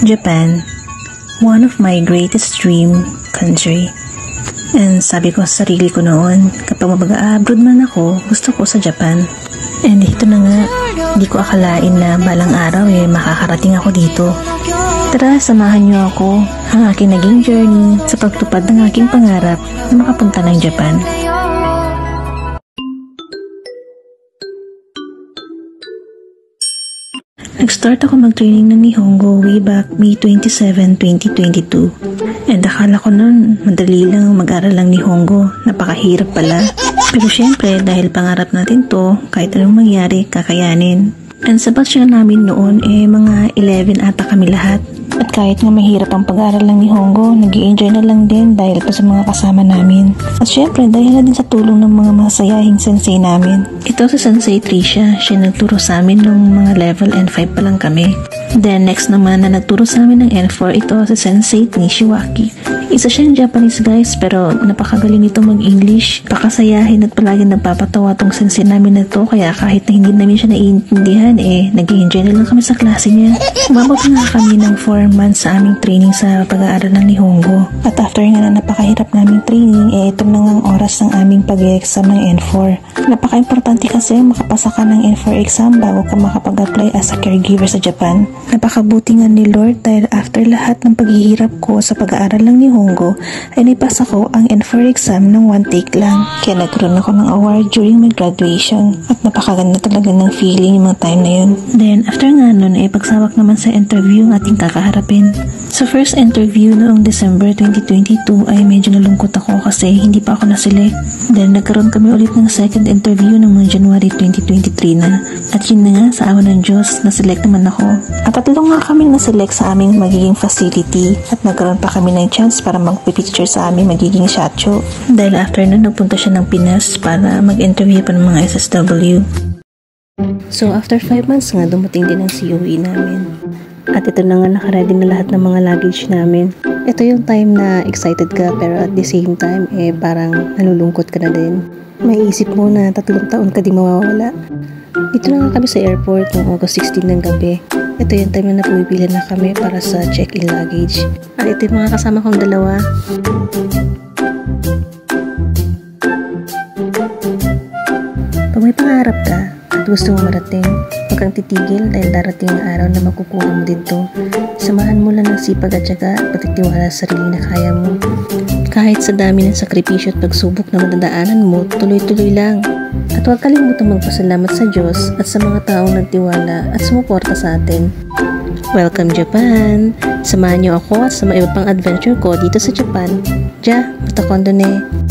Japan, one of my greatest dream country. And sabi ko sa sarili ko noon, kapag mag-abroad man ako, gusto ko sa Japan. And ito na nga, di ko akalain na balang araw makakarating ako dito. Tara, samahan niyo ako ang aking naging journey sa pagtupad ng aking pangarap na makapunta ng Japan. Nag-start ako mag-training ng Nihongo way back May 27, 2022. And akala ko nun, madali lang mag-aral ng Nihongo. Napakahirap pala. Pero syempre, dahil pangarap natin to, kahit anong mangyari, kakayanin. And sa batch namin noon, mga 11 ata kami lahat. At kahit nga mahirap ang pag-aaral ng Nihongo, nag-i-enjoy na lang din dahil pa sa mga kasama namin. At syempre, dahil na din sa tulong ng mga masayahing sensei namin. Ito si Sensei Tricia, siya nagturo sa amin nung mga level N5 pa lang kami. Then next naman na nagturo sa amin ng N4, ito si Sensei Nishiwaki. Isa siyang Japanese guys, pero napakagaling nito mag-English. Pakasayahin at palagi nagpapatawa tong sensei namin na to, kaya kahit na hindi namin siya naiintindihan, nag-i-enjoy na lang kami sa klase niya. Umabot na kami ng 4 months sa aming training sa pag-aaral ng Nihongo. At after nga na napakahirap naming training, ito na nga ang oras ng aming pag-exam ng N4. Napaka-importante kasi makapasa ka ng N4 exam bago ka makapag-apply as a caregiver sa Japan. Napakabuti nga ni Lord dahil after lahat ng paghihirap ko sa pag-aaral ng Nihongo, ay naipasa ko ang N4 exam ng 1 take lang. Kaya nagkaroon ako ng award during my graduation. At napakaganda talaga ng feeling yung mga time na yun. Then after nga nun, pagsawak naman sa interview ang ating kakaharapin. Sa first interview noong December 2022 ay medyo nalungkot ako kasi hindi pa ako na-select. Then nagkaroon kami ulit ng second interview noong January 2023 na. At yun na nga, sa awa ng Diyos, na-select naman ako. At tatlo nga kami na-select sa aming magiging facility at nagkaroon pa kami ng chance para magpipicture sa aming magiging shacho. Dahil after nun, nagpunta siya ng Pinas para mag-interview pa ng mga SSW. So after 5 months nga, dumating din ang COE namin. At ito na nga, nakaready na lahat ng mga luggage namin. Ito yung time na excited ka pero at the same time, parang nalulungkot ka na din. May isip mo na 3 taon ka di mawawala. Dito na nga kami sa airport noong August 16 ng gabi. Ito yung time na pumipila na kami para sa check-in luggage. At ito yung mga kasama kong dalawa. Pag may pangarap ka at gusto mo marating, huwag kang titigil dahil darating ang araw na makukuha mo dito. Samahan mo lang ng sipag at syaga at pagtitiwala sa sarili na kaya mo. Kahit sa dami ng sakripisyo at pagsubok na madadaanan mo, tuloy-tuloy lang. At huwag kalimutang magpasalamat sa Diyos at sa mga taong nagtiwala at sumuporta sa atin. Welcome Japan! Samahan niyo ako at sa mga iba pang adventure ko dito sa Japan. Ja, matakondo ne!